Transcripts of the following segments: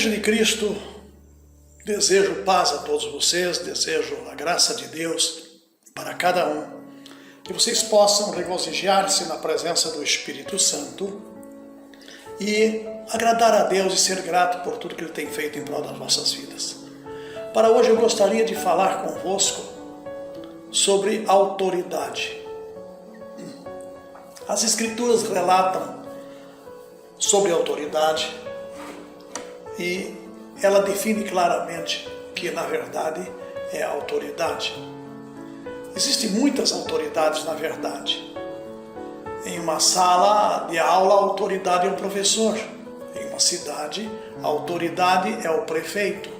Igreja de Cristo, desejo paz a todos vocês, desejo a graça de Deus para cada um, que vocês possam regozijar-se na presença do Espírito Santo e agradar a Deus e ser grato por tudo que Ele tem feito em prol das nossas vidas. Para hoje eu gostaria de falar convosco sobre autoridade. As Escrituras relatam sobre autoridade e ela define claramente que na verdade é autoridade. Existem muitas autoridades na verdade. Em uma sala de aula, a autoridade é o professor. Em uma cidade, a autoridade é o prefeito.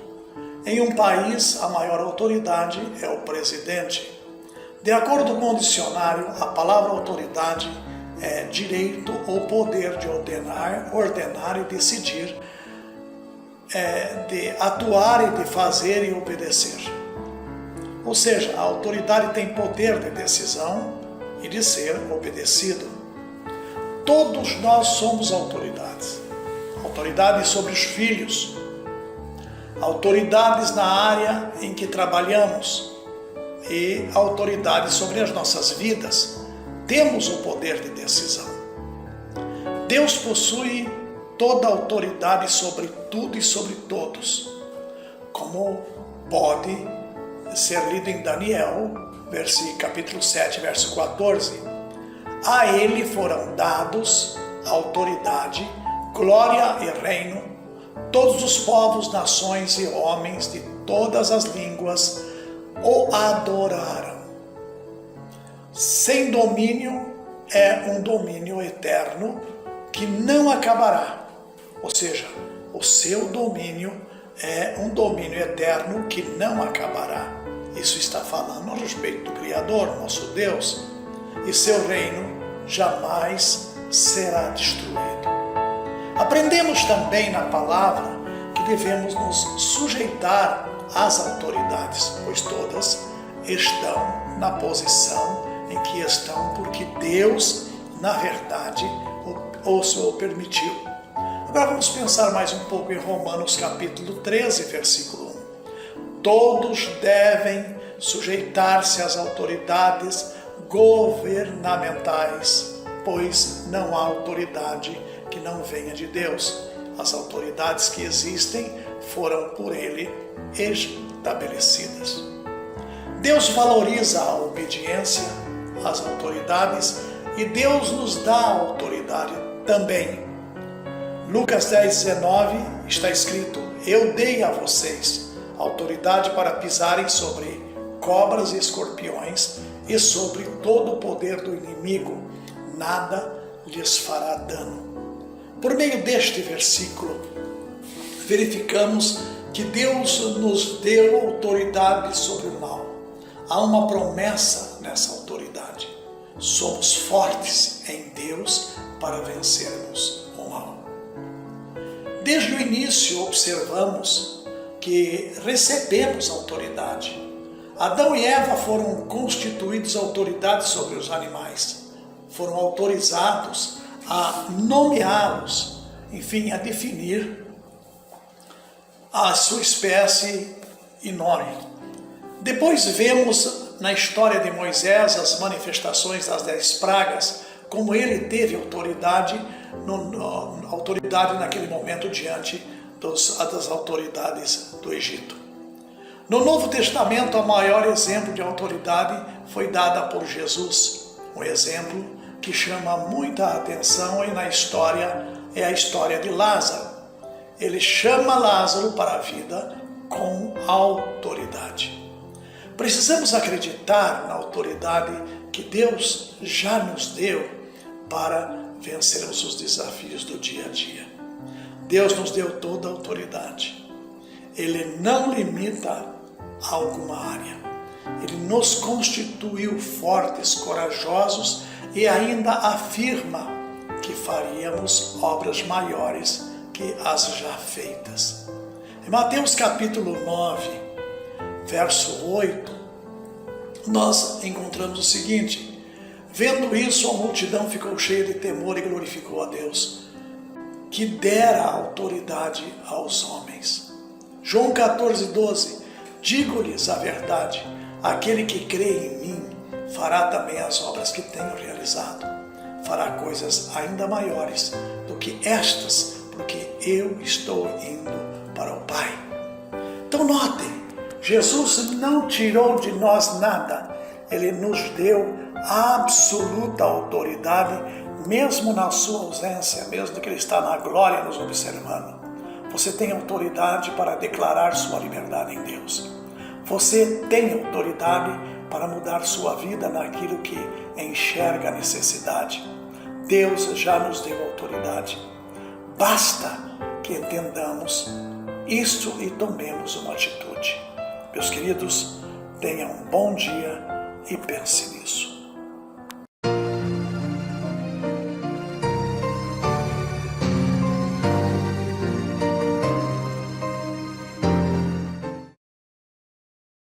Em um país, a maior autoridade é o presidente. De acordo com o dicionário, a palavra autoridade é direito ou poder de ordenar e decidir, de atuar e de fazer e obedecer. Ou seja, a autoridade tem poder de decisão e de ser obedecido. Todos nós somos autoridades. Autoridades sobre os filhos, autoridades na área em que trabalhamos e autoridades sobre as nossas vidas. Temos o poder de decisão. Deus possui toda a autoridade sobre tudo e sobre todos, como pode ser lido em Daniel, capítulo 7, verso 14. A ele foram dados autoridade, glória e reino. Todos os povos, nações e homens de todas as línguas o adoraram. Sem domínio é um domínio eterno que não acabará. Ou seja, o seu domínio é um domínio eterno que não acabará. Isso está falando a respeito do Criador, nosso Deus, e seu reino jamais será destruído. Aprendemos também na palavra que devemos nos sujeitar às autoridades, pois todas estão na posição em que estão, porque Deus, na verdade, o permitiu. Agora vamos pensar mais um pouco em Romanos capítulo 13, versículo 1. Todos devem sujeitar-se às autoridades governamentais, pois não há autoridade que não venha de Deus. As autoridades que existem foram por Ele estabelecidas. Deus valoriza a obediência às autoridades e Deus nos dá a autoridade também. Lucas 10:19 está escrito: eu dei a vocês autoridade para pisarem sobre cobras e escorpiões e sobre todo o poder do inimigo, nada lhes fará dano. Por meio deste versículo, verificamos que Deus nos deu autoridade sobre o mal. Há uma promessa nessa autoridade. Somos fortes em Deus para vencermos o mal. Desde o início observamos que recebemos autoridade. Adão e Eva foram constituídos autoridades sobre os animais. Foram autorizados a nomeá-los, enfim, a definir a sua espécie e nome. Depois vemos na história de Moisés as manifestações das 10 pragas, como ele teve autoridade naquele momento diante das autoridades do Egito. No Novo Testamento, o maior exemplo de autoridade foi dada por Jesus, um exemplo que chama muita atenção e na história é a história de Lázaro. Ele chama Lázaro para a vida com autoridade. Precisamos acreditar na autoridade que Deus já nos deu para vencermos os desafios do dia a dia. Deus nos deu toda a autoridade. Ele não limita a alguma área. Ele nos constituiu fortes, corajosos e ainda afirma que faríamos obras maiores que as já feitas. Em Mateus capítulo 9, verso 8, nós encontramos o seguinte: vendo isso, a multidão ficou cheia de temor e glorificou a Deus, que dera autoridade aos homens. João 14:12, digo-lhes a verdade, aquele que crê em mim fará também as obras que tenho realizado. Fará coisas ainda maiores do que estas, porque eu estou indo para o Pai. Então notem, Jesus não tirou de nós nada, Ele nos deu absoluta autoridade, mesmo na sua ausência, mesmo que Ele está na glória nos observando. Você tem autoridade para declarar sua liberdade em Deus. Você tem autoridade para mudar sua vida naquilo que enxerga a necessidade. Deus já nos deu autoridade. Basta que entendamos isto e tomemos uma atitude. Meus queridos, tenham um bom dia e pense nisso.